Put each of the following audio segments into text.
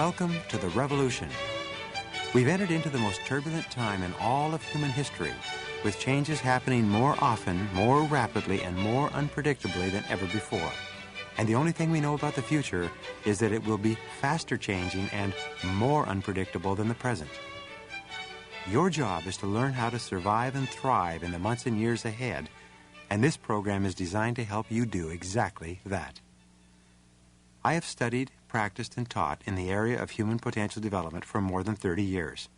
Welcome to the revolution. We've entered into the most turbulent time in all of human history, with changes happening more often, more rapidly, and more unpredictably than ever before. And the only thing we know about the future is that it will be faster changing and more unpredictable than the present. Your job is to learn how to survive and thrive in the months and years ahead, and this program is designed to help you do exactly that. I have studied, practiced, and taught in the area of human potential development for more than 30 years.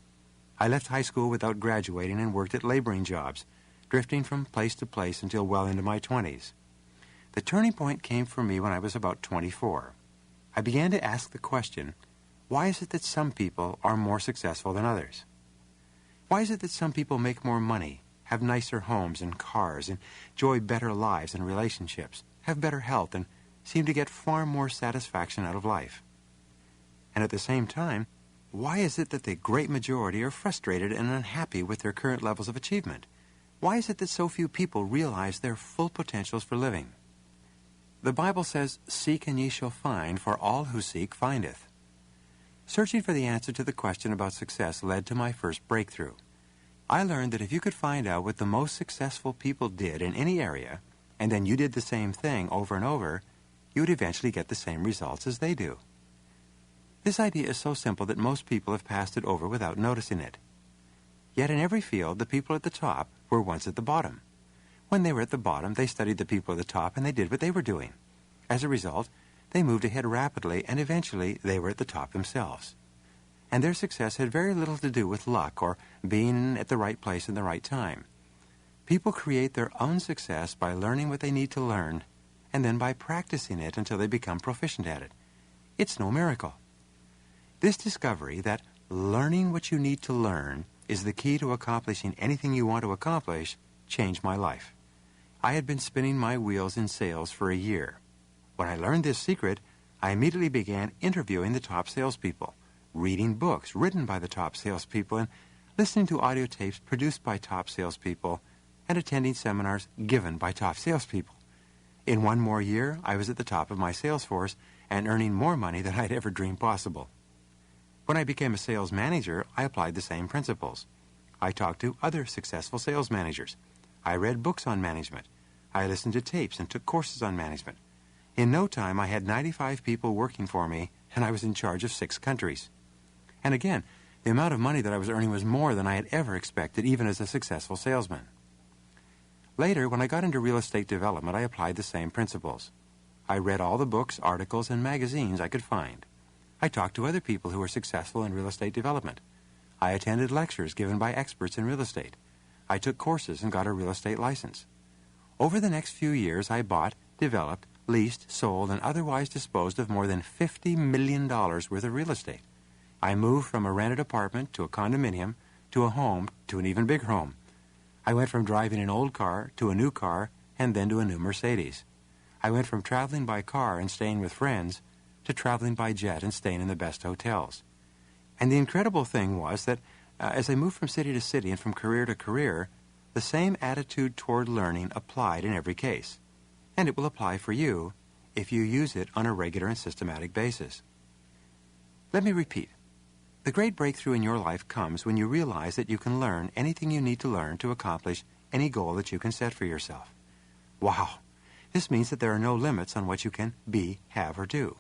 I left high school without graduating and worked at laboring jobs, drifting from place to place until well into my 20s. The turning point came for me when I was about 24. I began to ask the question, why is it that some people are more successful than others? Why is it that some people make more money, have nicer homes and cars, enjoy better lives and relationships, have better health, and seem to get far more satisfaction out of life? And at the same time, why is it that the great majority are frustrated and unhappy with their current levels of achievement? Why is it that so few people realize their full potentials for living? The Bible says, "Seek and ye shall find, for all who seek findeth." Searching for the answer to the question about success led to my first breakthrough. I learned that if you could find out what the most successful people did in any area, and then you did the same thing over and over, you would eventually get the same results as they do. This idea is so simple that most people have passed it over without noticing it. Yet in every field, the people at the top were once at the bottom. When they were at the bottom, they studied the people at the top and they did what they were doing. As a result, they moved ahead rapidly and eventually they were at the top themselves. And their success had very little to do with luck or being at the right place in the right time. People create their own success by learning what they need to learn and then by practicing it until they become proficient at it. It's no miracle. This discovery that learning what you need to learn is the key to accomplishing anything you want to accomplish changed my life. I had been spinning my wheels in sales for a year. When I learned this secret, I immediately began interviewing the top salespeople, reading books written by the top salespeople, and listening to audio tapes produced by top salespeople, and attending seminars given by top salespeople. In one more year, I was at the top of my sales force and earning more money than I'd ever dreamed possible. When I became a sales manager, I applied the same principles. I talked to other successful sales managers. I read books on management. I listened to tapes and took courses on management. In no time, I had 95 people working for me, and I was in charge of 6 countries. And again, the amount of money that I was earning was more than I had ever expected, even as a successful salesman. Later, when I got into real estate development, I applied the same principles. I read all the books, articles, and magazines I could find. I talked to other people who were successful in real estate development. I attended lectures given by experts in real estate. I took courses and got a real estate license. Over the next few years, I bought, developed, leased, sold, and otherwise disposed of more than $50 million worth of real estate. I moved from a rented apartment to a condominium to a home to an even bigger home. I went from driving an old car to a new car and then to a new Mercedes. I went from traveling by car and staying with friends to traveling by jet and staying in the best hotels. And the incredible thing was that as I moved from city to city and from career to career, the same attitude toward learning applied in every case. And it will apply for you if you use it on a regular and systematic basis. Let me repeat. The great breakthrough in your life comes when you realize that you can learn anything you need to learn to accomplish any goal that you can set for yourself. Wow! This means that there are no limits on what you can be, have, or do.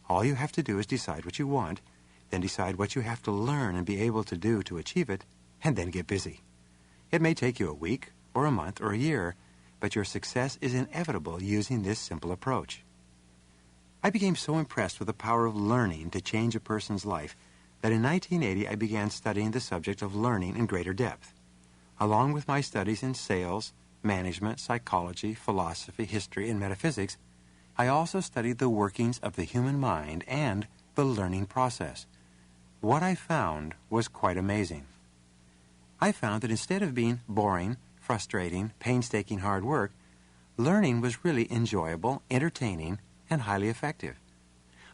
All you have to do is decide what you want, then decide what you have to learn and be able to do to achieve it, and then get busy. It may take you a week, or a month, or a year, but your success is inevitable using this simple approach. I became so impressed with the power of learning to change a person's life that in 1980 I began studying the subject of learning in greater depth. Along with my studies in sales, management, psychology, philosophy, history, and metaphysics, I also studied the workings of the human mind and the learning process. What I found was quite amazing. I found that instead of being boring, frustrating, painstaking hard work, learning was really enjoyable, entertaining, and highly effective.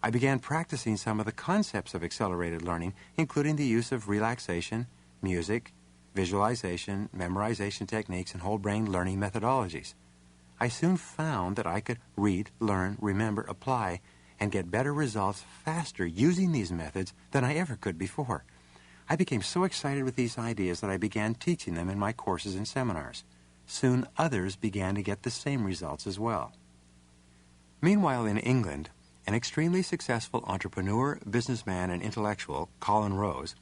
I began practicing some of the concepts of accelerated learning, including the use of relaxation, music, visualization, memorization techniques, and whole brain learning methodologies. I soon found that I could read, learn, remember, apply, and get better results faster using these methods than I ever could before. I became so excited with these ideas that I began teaching them in my courses and seminars. Soon others began to get the same results as well. Meanwhile, in England, an extremely successful entrepreneur, businessman, and intellectual, Colin Rose,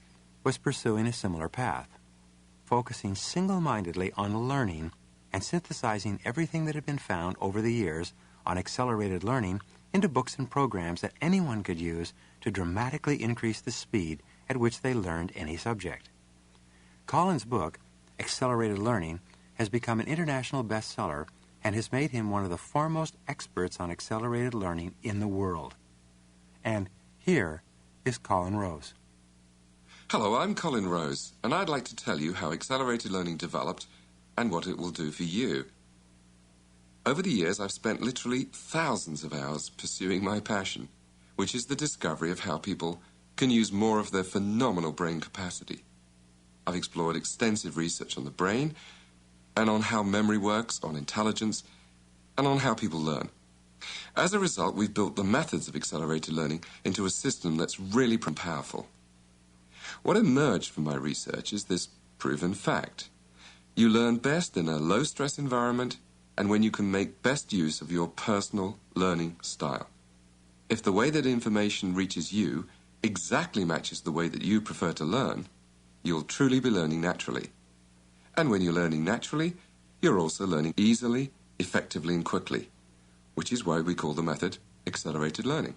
was pursuing a similar path, focusing single-mindedly on learning and synthesizing everything that had been found over the years on accelerated learning into books and programs that anyone could use to dramatically increase the speed at which they learned any subject. Colin's book, Accelerated Learning, has become an international bestseller and has made him one of the foremost experts on accelerated learning in the world. And here is Colin Rose. Hello, I'm Colin Rose, and I'd like to tell you how accelerated learning developed and what it will do for you. Over the years, I've spent literally thousands of hours pursuing my passion, which is the discovery of how people can use more of their phenomenal brain capacity. I've explored extensive research on the brain and on how memory works, on intelligence, and on how people learn. As a result, we've built the methods of accelerated learning into a system that's really powerful. What emerged from my research is this proven fact. You learn best in a low-stress environment and when you can make best use of your personal learning style. If the way that information reaches you exactly matches the way that you prefer to learn, you'll truly be learning naturally. And when you're learning naturally, you're also learning easily, effectively, and quickly, which is why we call the method accelerated learning.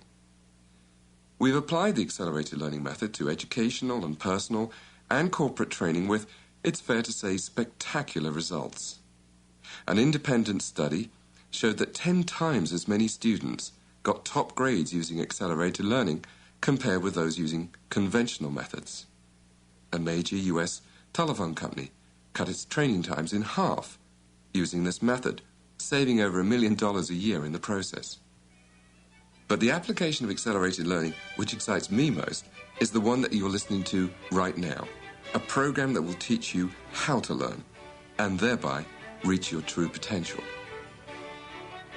We've applied the accelerated learning method to educational and personal and corporate training with, it's fair to say, spectacular results. An independent study showed that 10 times as many students got top grades using accelerated learning compared with those using conventional methods. A major US telephone company cut its training times in half using this method, saving over $1 million a year in the process. But the application of accelerated learning, which excites me most, is the one that you're listening to right now. A program that will teach you how to learn, and thereby reach your true potential.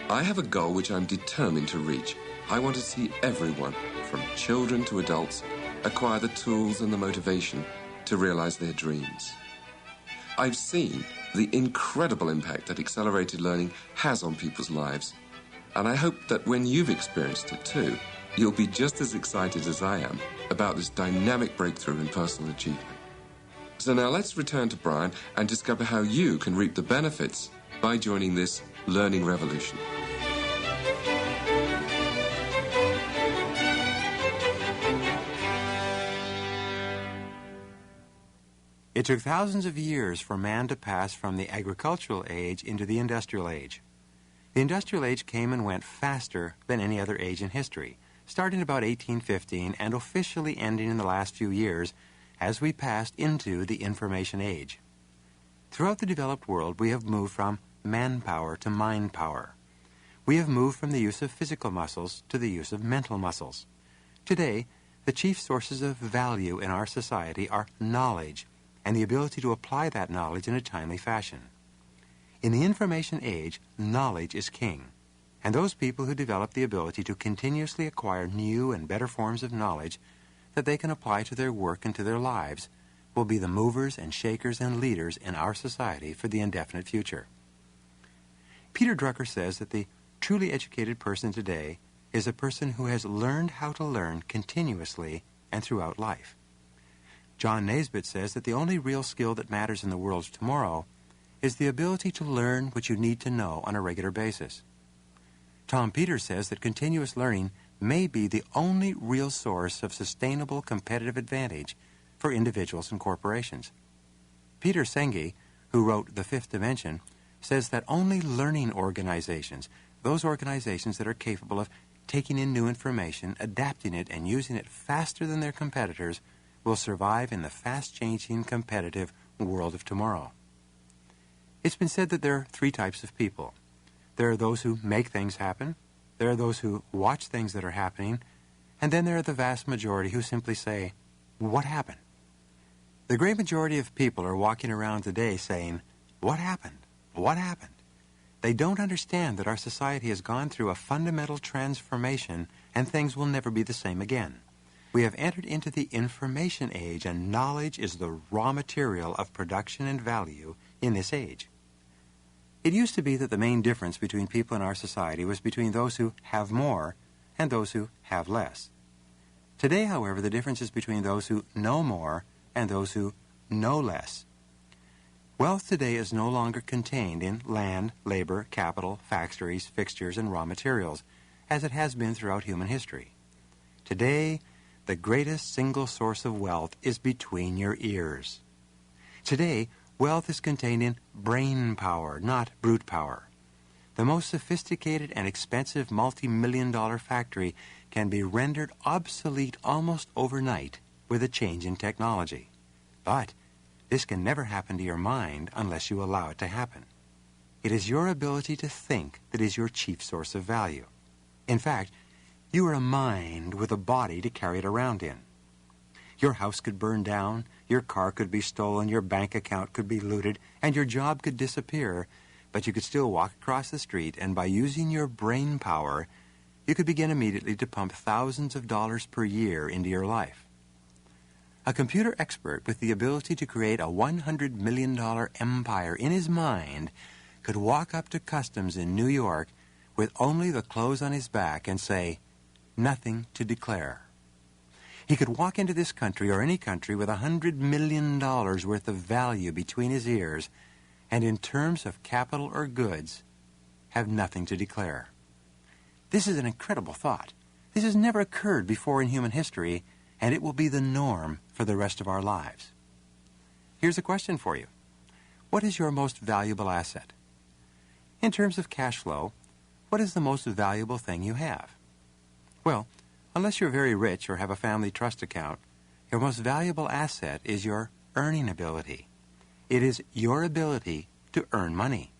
I have a goal which I'm determined to reach. I want to see everyone, from children to adults, acquire the tools and the motivation to realize their dreams. I've seen the incredible impact that accelerated learning has on people's lives, and I hope that when you've experienced it too, you'll be just as excited as I am about this dynamic breakthrough in personal achievement. So now let's return to Brian and discover how you can reap the benefits by joining this learning revolution. It took thousands of years for man to pass from the agricultural age into the industrial age. The industrial age came and went faster than any other age in history, starting about 1815 and officially ending in the last few years as we passed into the information age. Throughout the developed world, we have moved from manpower to mind power. We have moved from the use of physical muscles to the use of mental muscles. Today, the chief sources of value in our society are knowledge and the ability to apply that knowledge in a timely fashion. In the information age, knowledge is king, and those people who develop the ability to continuously acquire new and better forms of knowledge that they can apply to their work and to their lives will be the movers and shakers and leaders in our society for the indefinite future. Peter Drucker says that the truly educated person today is a person who has learned how to learn continuously and throughout life. John Naisbitt says that the only real skill that matters in the world of tomorrow is the ability to learn what you need to know on a regular basis. Tom Peters says that continuous learning may be the only real source of sustainable competitive advantage for individuals and corporations. Peter Senge, who wrote The Fifth Dimension, says that only learning organizations, those organizations that are capable of taking in new information, adapting it, and using it faster than their competitors, will survive in the fast-changing, competitive world of tomorrow. It's been said that there are 3 types of people. There are those who make things happen, there are those who watch things that are happening, and then there are the vast majority who simply say, "What happened?" The great majority of people are walking around today saying, "What happened? What happened?" They don't understand that our society has gone through a fundamental transformation and things will never be the same again. We have entered into the information age, and knowledge is the raw material of production and value in this age. It used to be that the main difference between people in our society was between those who have more and those who have less. Today, however, the difference is between those who know more and those who know less. Wealth today is no longer contained in land, labor, capital, factories, fixtures, and raw materials, as it has been throughout human history. Today, the greatest single source of wealth is between your ears. Today, wealth is contained in brain power, not brute power. The most sophisticated and expensive multi-million-dollar factory can be rendered obsolete almost overnight with a change in technology. But this can never happen to your mind unless you allow it to happen. It is your ability to think that is your chief source of value. In fact, you are a mind with a body to carry it around in. Your house could burn down, your car could be stolen, your bank account could be looted, and your job could disappear, but you could still walk across the street, and by using your brain power, you could begin immediately to pump thousands of dollars per year into your life. A computer expert with the ability to create a $100 million empire in his mind could walk up to customs in New York with only the clothes on his back and say, "Nothing to declare." He could walk into this country or any country with $100 million worth of value between his ears and in terms of capital or goods have nothing to declare. This is an incredible thought. This has never occurred before in human history, and it will be the norm for the rest of our lives. Here's a question for you. What is your most valuable asset? In terms of cash flow, what is the most valuable thing you have? Well, unless you're very rich or have a family trust account, your most valuable asset is your earning ability. It is your ability to earn money.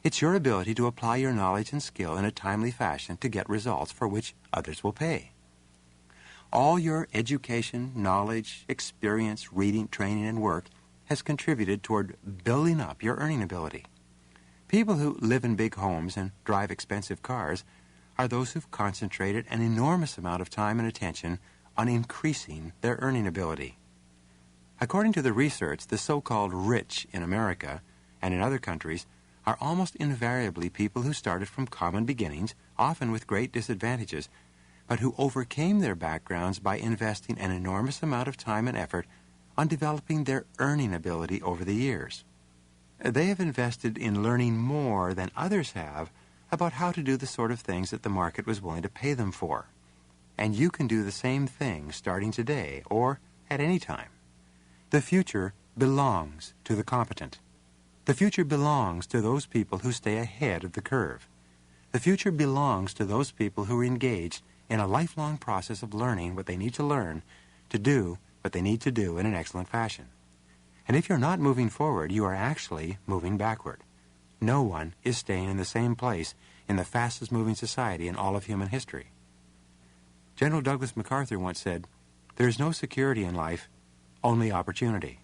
It's your ability to apply your knowledge and skill in a timely fashion to get results for which others will pay. All your education, knowledge, experience, reading, training, and work has contributed toward building up your earning ability. People who live in big homes and drive expensive cars are those who've concentrated an enormous amount of time and attention on increasing their earning ability. According to the research, the so-called rich in America and in other countries are almost invariably people who started from common beginnings, often with great disadvantages, but who overcame their backgrounds by investing an enormous amount of time and effort on developing their earning ability over the years. They have invested in learning more than others have about how to do the sort of things that the market was willing to pay them for. And you can do the same thing starting today or at any time. The future belongs to the competent. The future belongs to those people who stay ahead of the curve. The future belongs to those people who are engaged in a lifelong process of learning what they need to learn to do what they need to do in an excellent fashion. And if you're not moving forward, you are actually moving backward. No one is staying in the same place in the fastest-moving society in all of human history. General Douglas MacArthur once said, "There is no security in life, only opportunity."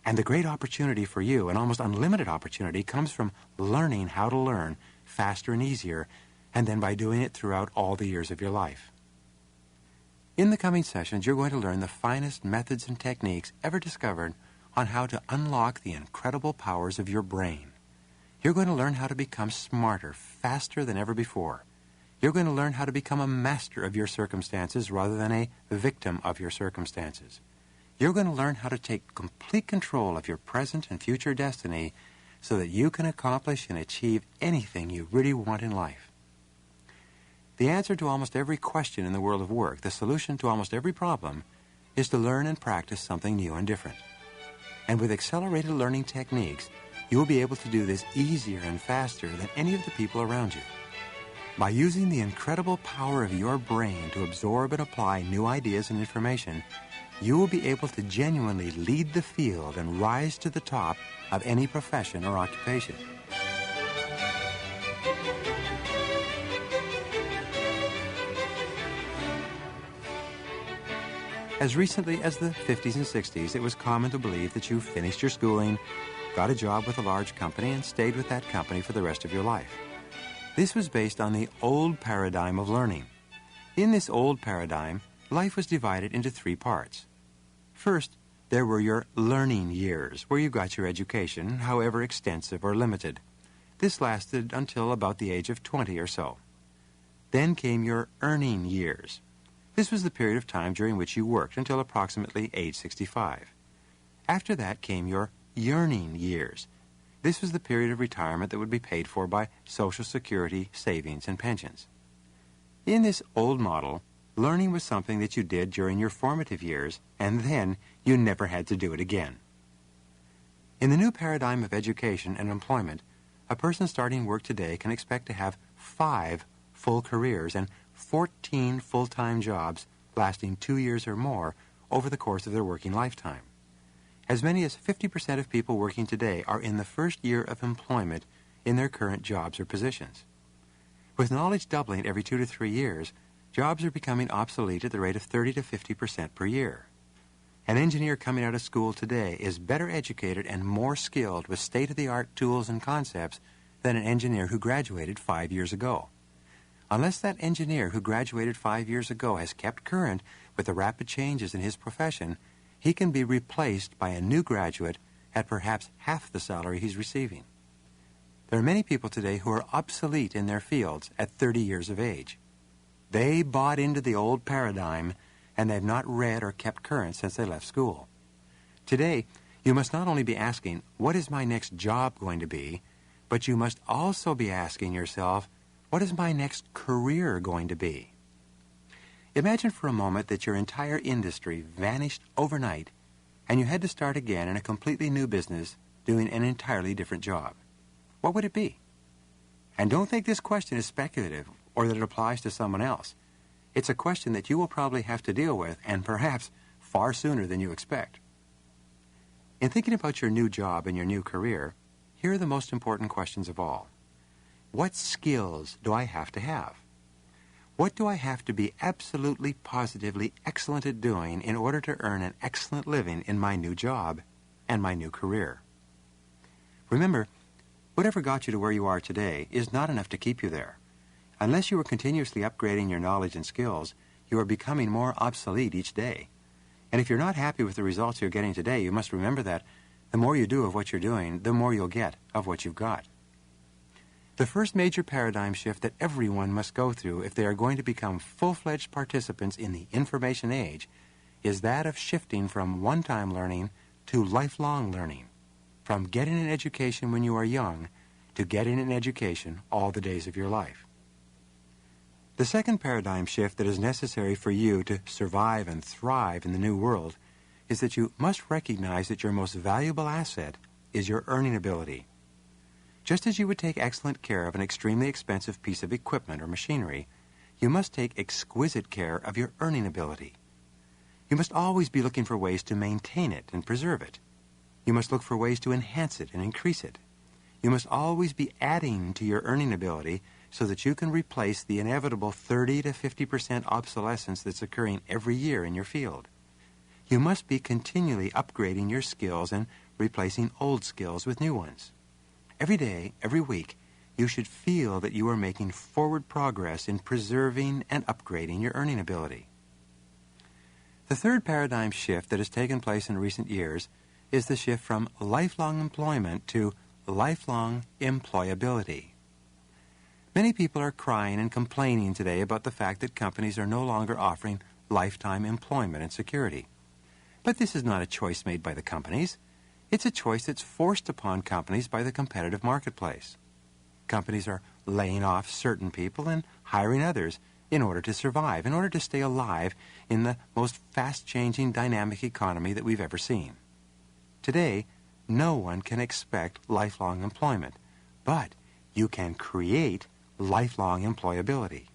And the great opportunity for you, an almost unlimited opportunity, comes from learning how to learn faster and easier, and then by doing it throughout all the years of your life. In the coming sessions, you're going to learn the finest methods and techniques ever discovered on how to unlock the incredible powers of your brain. You're going to learn how to become smarter, faster than ever before. You're going to learn how to become a master of your circumstances rather than a victim of your circumstances. You're going to learn how to take complete control of your present and future destiny so that you can accomplish and achieve anything you really want in life. The answer to almost every question in the world of work, the solution to almost every problem, is to learn and practice something new and different. And with accelerated learning techniques, you'll be able to do this easier and faster than any of the people around you. By using the incredible power of your brain to absorb and apply new ideas and information, you will be able to genuinely lead the field and rise to the top of any profession or occupation. As recently as the 50s and 60s, it was common to believe that you finished your schooling, got a job with a large company, and stayed with that company for the rest of your life. This was based on the old paradigm of learning. In this old paradigm, life was divided into three parts. First, there were your learning years, where you got your education, however extensive or limited. This lasted until about the age of 20 or so. Then came your earning years. This was the period of time during which you worked until approximately age 65. After that came your yearning years. This was the period of retirement that would be paid for by Social Security, savings, and pensions. In this old model, learning was something that you did during your formative years, and then you never had to do it again. In the new paradigm of education and employment, a person starting work today can expect to have 5 full careers and 14 full-time jobs lasting 2 years or more over the course of their working lifetime. As many as 50% of people working today are in the first year of employment in their current jobs or positions. With knowledge doubling every 2 to 3 years, jobs are becoming obsolete at the rate of 30 to 50% per year. An engineer coming out of school today is better educated and more skilled with state-of-the-art tools and concepts than an engineer who graduated 5 years ago. Unless that engineer who graduated 5 years ago has kept current with the rapid changes in his profession, he can be replaced by a new graduate at perhaps half the salary he's receiving. There are many people today who are obsolete in their fields at 30 years of age. They bought into the old paradigm, and they've not read or kept current since they left school. Today, you must not only be asking, what is my next job going to be, but you must also be asking yourself, what is my next career going to be? Imagine for a moment that your entire industry vanished overnight, and you had to start again in a completely new business doing an entirely different job. What would it be? And don't think this question is speculative or that it applies to someone else. It's a question that you will probably have to deal with, and perhaps far sooner than you expect. In thinking about your new job and your new career, here are the most important questions of all. What skills do I have to have? What do I have to be absolutely, positively excellent at doing in order to earn an excellent living in my new job and my new career? Remember, whatever got you to where you are today is not enough to keep you there. Unless you are continuously upgrading your knowledge and skills, you are becoming more obsolete each day. And if you're not happy with the results you're getting today, you must remember that the more you do of what you're doing, the more you'll get of what you've got. The first major paradigm shift that everyone must go through if they are going to become full-fledged participants in the information age is that of shifting from one-time learning to lifelong learning, from getting an education when you are young to getting an education all the days of your life. The second paradigm shift that is necessary for you to survive and thrive in the new world is that you must recognize that your most valuable asset is your earning ability. Just as you would take excellent care of an extremely expensive piece of equipment or machinery, you must take exquisite care of your earning ability. You must always be looking for ways to maintain it and preserve it. You must look for ways to enhance it and increase it. You must always be adding to your earning ability so that you can replace the inevitable 30 to 50% obsolescence that's occurring every year in your field. You must be continually upgrading your skills and replacing old skills with new ones. Every day, every week, you should feel that you are making forward progress in preserving and upgrading your earning ability. The third paradigm shift that has taken place in recent years is the shift from lifelong employment to lifelong employability. Many people are crying and complaining today about the fact that companies are no longer offering lifetime employment and security. But this is not a choice made by the companies. It's a choice that's forced upon companies by the competitive marketplace. Companies are laying off certain people and hiring others in order to survive, in order to stay alive in the most fast-changing dynamic economy that we've ever seen. Today, no one can expect lifelong employment, but you can create lifelong employability.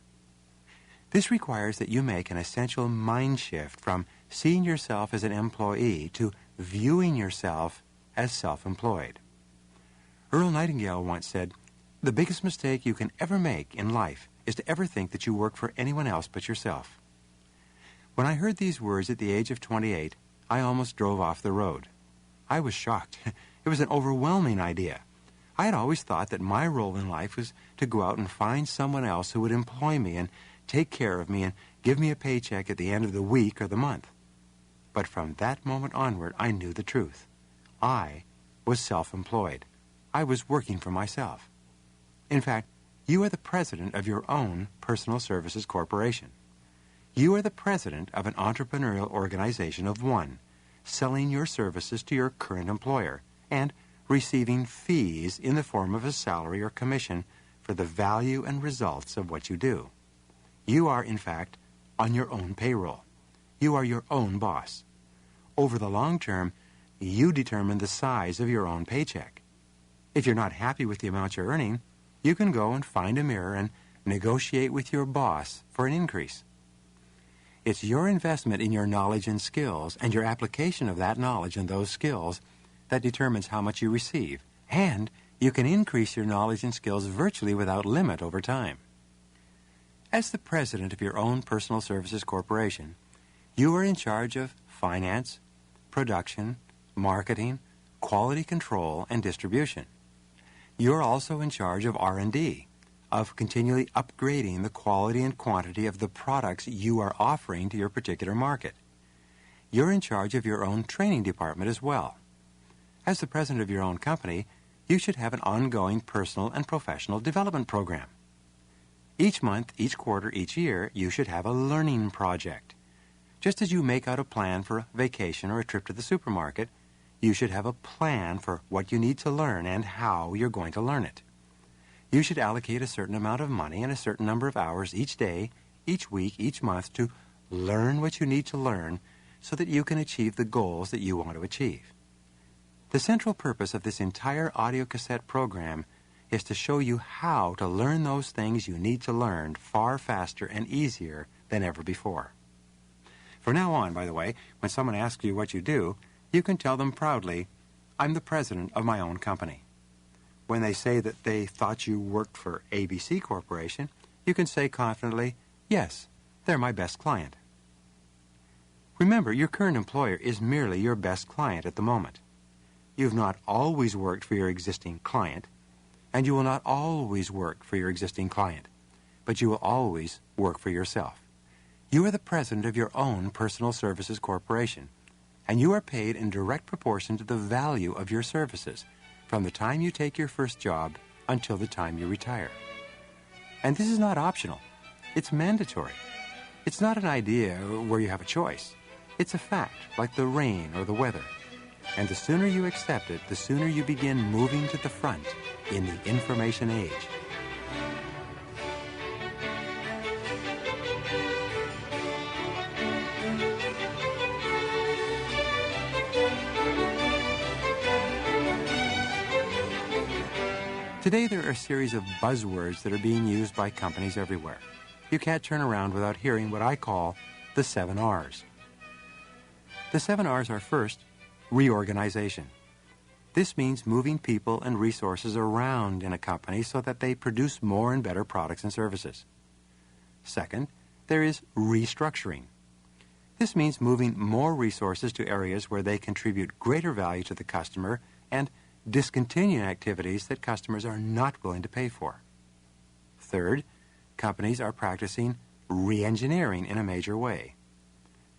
This requires that you make an essential mind shift from seeing yourself as an employee to viewing yourself as self-employed. Earl Nightingale once said, "The biggest mistake you can ever make in life is to ever think that you work for anyone else but yourself." When I heard these words at the age of 28, I almost drove off the road. I was shocked. It was an overwhelming idea. I had always thought that my role in life was to go out and find someone else who would employ me and take care of me and give me a paycheck at the end of the week or the month. But from that moment onward, I knew the truth. I was self-employed. I was working for myself. In fact, you are the president of your own personal services corporation. You are the president of an entrepreneurial organization of one, selling your services to your current employer and receiving fees in the form of a salary or commission for the value and results of what you do. You are, in fact, on your own payroll. You are your own boss. Over the long term, you determine the size of your own paycheck. If you're not happy with the amount you're earning, you can go and find a mirror and negotiate with your boss for an increase. It's your investment in your knowledge and skills and your application of that knowledge and those skills that determines how much you receive, and you can increase your knowledge and skills virtually without limit over time. As the president of your own personal services corporation, you are in charge of finance, production, marketing, quality control, and distribution. You're also in charge of R&D, of continually upgrading the quality and quantity of the products you are offering to your particular market. You're in charge of your own training department as well. As the president of your own company, you should have an ongoing personal and professional development program. Each month, each quarter, each year, you should have a learning project. Just as you make out a plan for a vacation or a trip to the supermarket, you should have a plan for what you need to learn and how you're going to learn it. You should allocate a certain amount of money and a certain number of hours each day, each week, each month to learn what you need to learn so that you can achieve the goals that you want to achieve. The central purpose of this entire audio cassette program is to show you how to learn those things you need to learn far faster and easier than ever before. From now on, by the way, when someone asks you what you do, you can tell them proudly, "I'm the president of my own company." When they say that they thought you worked for ABC Corporation, you can say confidently, "Yes, they're my best client." Remember, your current employer is merely your best client at the moment. You've not always worked for your existing client, and you will not always work for your existing client, but you will always work for yourself. You are the president of your own personal services corporation, and you are paid in direct proportion to the value of your services from the time you take your first job until the time you retire. And this is not optional. It's mandatory. It's not an idea where you have a choice. It's a fact, like the rain or the weather. And the sooner you accept it, the sooner you begin moving to the front in the information age. Today there are a series of buzzwords that are being used by companies everywhere. You can't turn around without hearing what I call the 7 R's. The 7 R's are: first, reorganization. This means moving people and resources around in a company so that they produce more and better products and services. Second, there is restructuring. This means moving more resources to areas where they contribute greater value to the customer and discontinuing activities that customers are not willing to pay for. Third, companies are practicing re-engineering in a major way.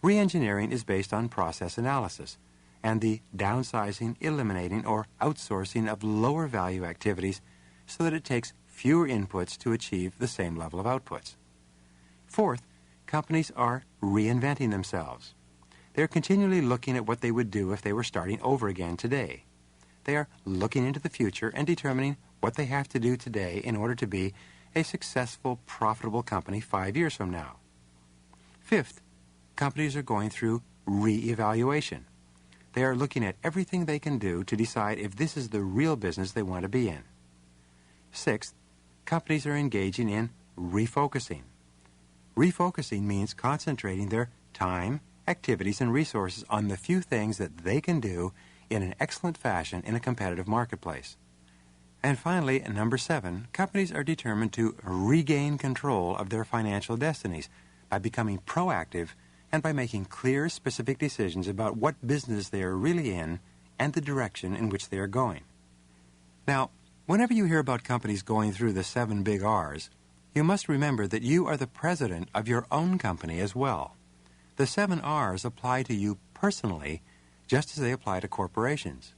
Re-engineering is based on process analysis and the downsizing, eliminating, or outsourcing of lower value activities so that it takes fewer inputs to achieve the same level of outputs. Fourth, companies are reinventing themselves. They're continually looking at what they would do if they were starting over again today. They are looking into the future and determining what they have to do today in order to be a successful, profitable company 5 years from now. Fifth, companies are going through re-evaluation. They are looking at everything they can do to decide if this is the real business they want to be in. Sixth, companies are engaging in refocusing. Refocusing means concentrating their time, activities, and resources on the few things that they can do in an excellent fashion in a competitive marketplace. And finally, number 7, companies are determined to regain control of their financial destinies by becoming proactive and by making clear, specific decisions about what business they are really in and the direction in which they are going. Now, whenever you hear about companies going through the 7 big R's, You must remember that you are the president of your own company as well. The 7 R's apply to you personally, just as they apply to corporations.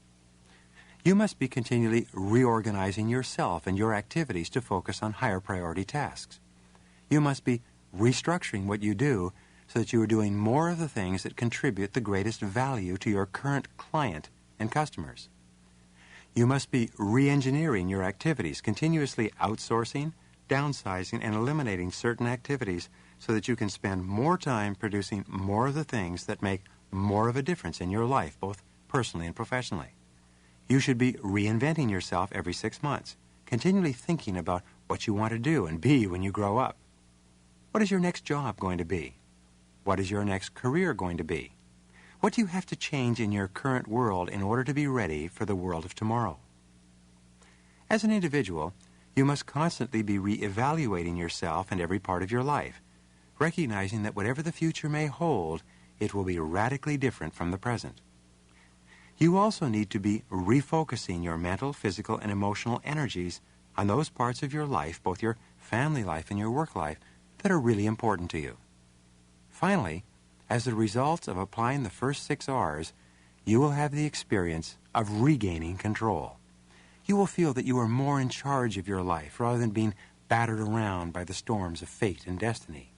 You must be continually reorganizing yourself and your activities to focus on higher priority tasks. You must be restructuring what you do so that you are doing more of the things that contribute the greatest value to your current client and customers. You must be re-engineering your activities, continuously outsourcing, downsizing, and eliminating certain activities so that you can spend more time producing more of the things that make more of a difference in your life, both personally and professionally. You should be reinventing yourself every 6 months, continually thinking about what you want to do and be when you grow up. What is your next job going to be? What is your next career going to be? What do you have to change in your current world in order to be ready for the world of tomorrow? As an individual, you must constantly be re-evaluating yourself and every part of your life, recognizing that whatever the future may hold, it will be radically different from the present. You also need to be refocusing your mental, physical, and emotional energies on those parts of your life, both your family life and your work life, that are really important to you. Finally, as a result of applying the first 6 R's, you will have the experience of regaining control. You will feel that you are more in charge of your life rather than being battered around by the storms of fate and destiny.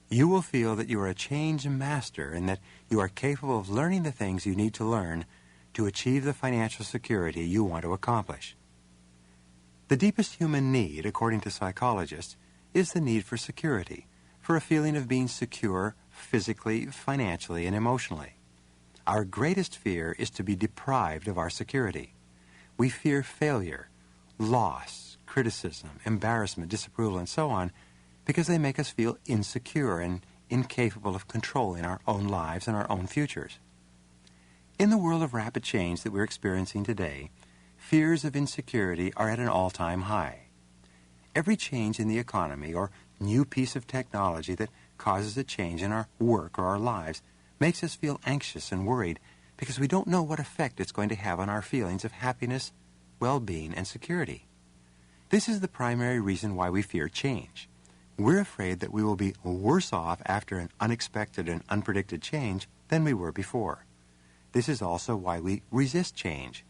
You will feel that you are a change master and that you are capable of learning the things you need to learn to achieve the financial security you want to accomplish. The deepest human need, according to psychologists, is the need for security, for a feeling of being secure physically, financially, and emotionally. Our greatest fear is to be deprived of our security. We fear failure, loss, criticism, embarrassment, disapproval, and so on, because they make us feel insecure and incapable of controlling our own lives and our own futures. In the world of rapid change that we're experiencing today, fears of insecurity are at an all-time high. Every change in the economy or new piece of technology that causes a change in our work or our lives makes us feel anxious and worried because we don't know what effect it's going to have on our feelings of happiness, well-being, and security. This is the primary reason why we fear change. We're afraid that we will be worse off after an unexpected and unpredicted change than we were before. This is also why we resist change.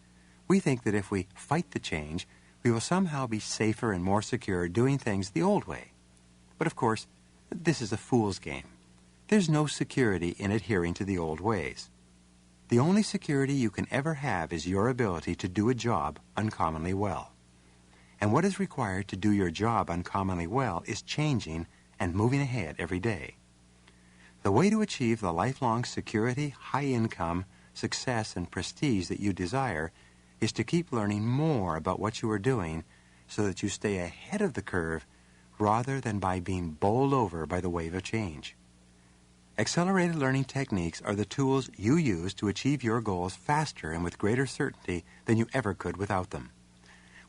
We think that if we fight the change, we will somehow be safer and more secure doing things the old way. But of course, this is a fool's game. There's no security in adhering to the old ways. The only security you can ever have is your ability to do a job uncommonly well. And what is required to do your job uncommonly well is changing and moving ahead every day. The way to achieve the lifelong security, high income, success, and prestige that you desire is to keep learning more about what you are doing so that you stay ahead of the curve rather than by being bowled over by the wave of change. Accelerated learning techniques are the tools you use to achieve your goals faster and with greater certainty than you ever could without them.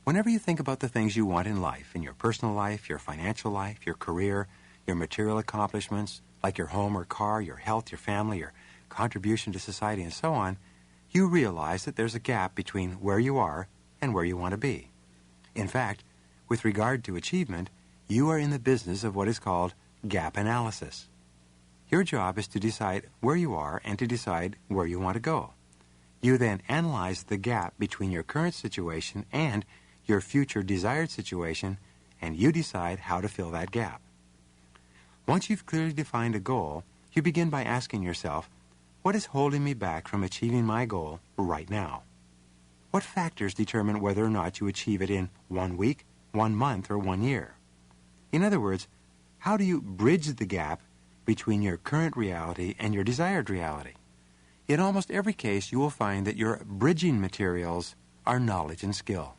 Whenever you think about the things you want in life, in your personal life, your financial life, your career, your material accomplishments, like your home or car, your health, your family, your contribution to society, and so on, you realize that there's a gap between where you are and where you want to be. In fact, with regard to achievement, you are in the business of what is called gap analysis. Your job is to decide where you are and to decide where you want to go. You then analyze the gap between your current situation and your future desired situation, and you decide how to fill that gap. Once you've clearly defined a goal, you begin by asking yourself, what is holding me back from achieving my goal right now? What factors determine whether or not you achieve it in 1 week, 1 month, or 1 year? In other words, how do you bridge the gap between your current reality and your desired reality? In almost every case, you will find that your bridging materials are knowledge and skill.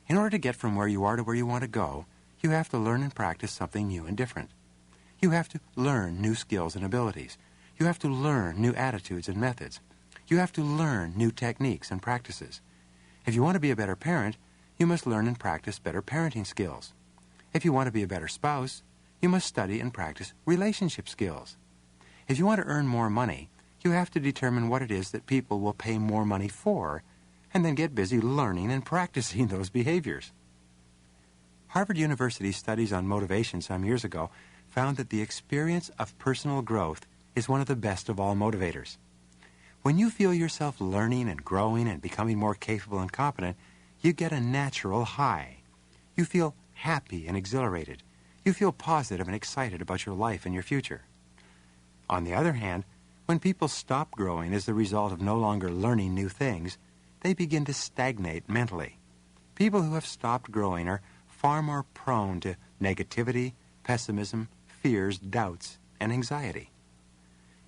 In order to get from where you are to where you want to go, you have to learn and practice something new and different. You have to learn new skills and abilities. You have to learn new attitudes and methods. You have to learn new techniques and practices. If you want to be a better parent, you must learn and practice better parenting skills. If you want to be a better spouse, you must study and practice relationship skills. If you want to earn more money, you have to determine what it is that people will pay more money for, and then get busy learning and practicing those behaviors. Harvard University's studies on motivation some years ago found that the experience of personal growth is one of the best of all motivators. When you feel yourself learning and growing and becoming more capable and competent, you get a natural high. You feel happy and exhilarated. You feel positive and excited about your life and your future. On the other hand, when people stop growing as the result of no longer learning new things, they begin to stagnate mentally. People who have stopped growing are far more prone to negativity, pessimism, fears, doubts, and anxiety.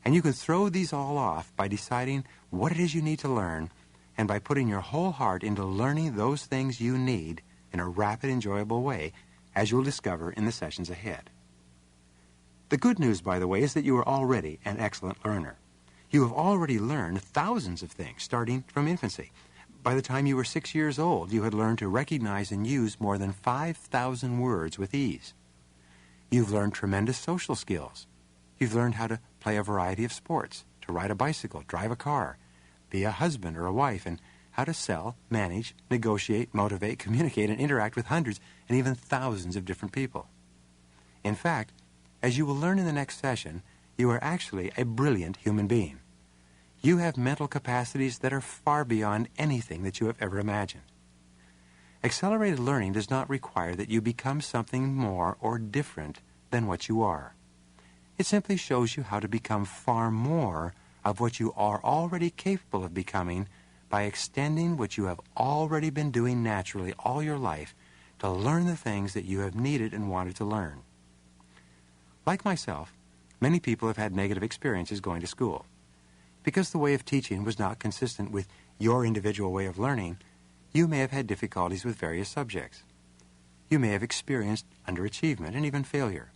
And you can throw these all off by deciding what it is you need to learn and by putting your whole heart into learning those things you need in a rapid, enjoyable way, as you'll discover in the sessions ahead. The good news, by the way, is that you are already an excellent learner. You have already learned thousands of things, starting from infancy. By the time you were 6 years old, you had learned to recognize and use more than 5,000 words with ease. You've learned tremendous social skills. You've learned how to play a variety of sports, to ride a bicycle, drive a car, be a husband or a wife, and how to sell, manage, negotiate, motivate, communicate, and interact with hundreds and even thousands of different people. In fact, as you will learn in the next session, you are actually a brilliant human being. You have mental capacities that are far beyond anything that you have ever imagined. Accelerated learning does not require that you become something more or different than what you are. It simply shows you how to become far more of what you are already capable of becoming by extending what you have already been doing naturally all your life to learn the things that you have needed and wanted to learn. Like myself, many people have had negative experiences going to school. Because the way of teaching was not consistent with your individual way of learning, you may have had difficulties with various subjects. You may have experienced underachievement and even failure.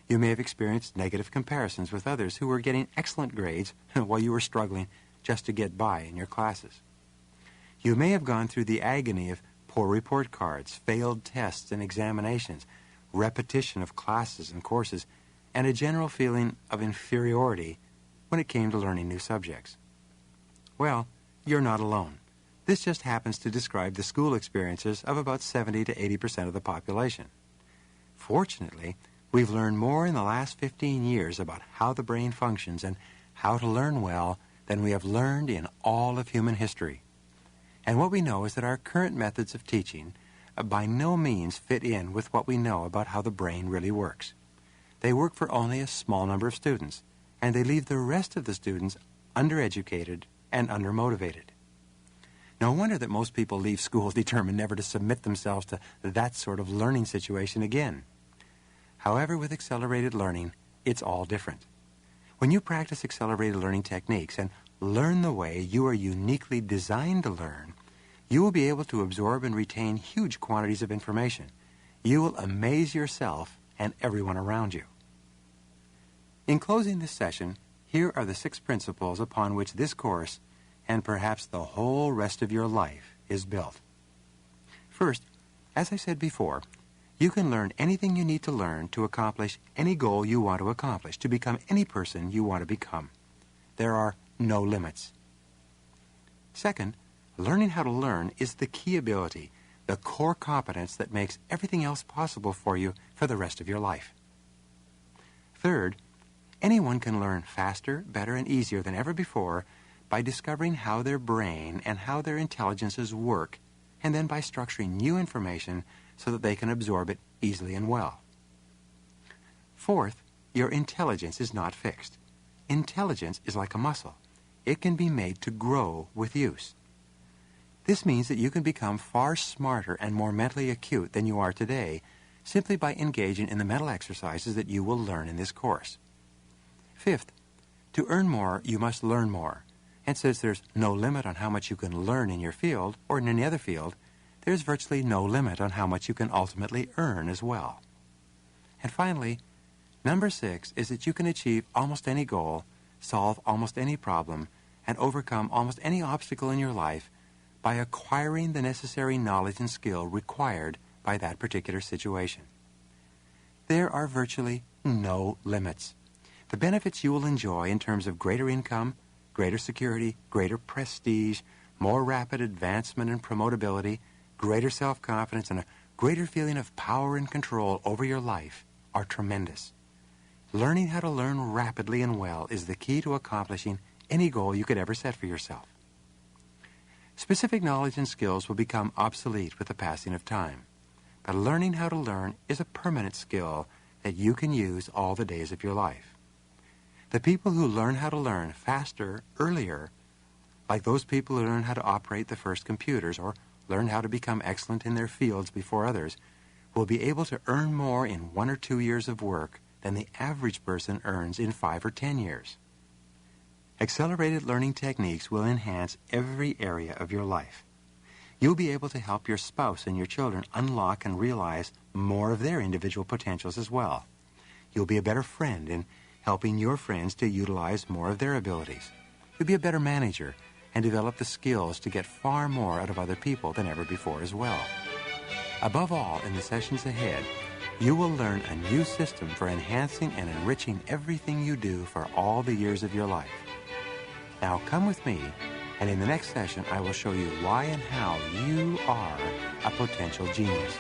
You may have experienced negative comparisons with others who were getting excellent grades while you were struggling just to get by in your classes. You may have gone through the agony of poor report cards, failed tests and examinations, repetition of classes and courses, and a general feeling of inferiority when it came to learning new subjects. Well, you're not alone. This just happens to describe the school experiences of about 70 to 80% of the population. Fortunately, we've learned more in the last 15 years about how the brain functions and how to learn well than we have learned in all of human history. And what we know is that our current methods of teaching by no means fit in with what we know about how the brain really works. They work for only a small number of students, and they leave the rest of the students undereducated and undermotivated. No wonder that most people leave school determined never to submit themselves to that sort of learning situation again. However, with accelerated learning, it's all different. When you practice accelerated learning techniques and learn the way you are uniquely designed to learn, you will be able to absorb and retain huge quantities of information. You will amaze yourself and everyone around you. In closing this session, here are the 6 principles upon which this course, and perhaps the whole rest of your life, is built. First, as I said before, you can learn anything you need to learn to accomplish any goal you want to accomplish, to become any person you want to become. There are no limits. Second, learning how to learn is the key ability, the core competence that makes everything else possible for you for the rest of your life. Third, anyone can learn faster, better, and easier than ever before by discovering how their brain and how their intelligences work, and then by structuring new information so that they can absorb it easily and well. Fourth, your intelligence is not fixed. Intelligence is like a muscle. It can be made to grow with use. This means that you can become far smarter and more mentally acute than you are today simply by engaging in the mental exercises that you will learn in this course. Fifth, to earn more, you must learn more. And since there's no limit on how much you can learn in your field or in any other field, there's virtually no limit on how much you can ultimately earn as well. And finally, number 6 is that you can achieve almost any goal, solve almost any problem, and overcome almost any obstacle in your life by acquiring the necessary knowledge and skill required by that particular situation. There are virtually no limits. The benefits you will enjoy in terms of greater income, greater security, greater prestige, more rapid advancement and promotability, greater self-confidence, and a greater feeling of power and control over your life are tremendous. Learning how to learn rapidly and well is the key to accomplishing any goal you could ever set for yourself. Specific knowledge and skills will become obsolete with the passing of time, but learning how to learn is a permanent skill that you can use all the days of your life. The people who learn how to learn faster, earlier, like those people who learn how to operate the first computers or learn how to become excellent in their fields before others, will be able to earn more in 1 or 2 years of work than the average person earns in 5 or 10 years. Accelerated learning techniques will enhance every area of your life. You'll be able to help your spouse and your children unlock and realize more of their individual potentials as well. You'll be a better friend in helping your friends to utilize more of their abilities. You'll be a better manager and develop the skills to get far more out of other people than ever before as well. Above all, in the sessions ahead, you will learn a new system for enhancing and enriching everything you do for all the years of your life. Now come with me, and in the next session I will show you why and how you are a potential genius.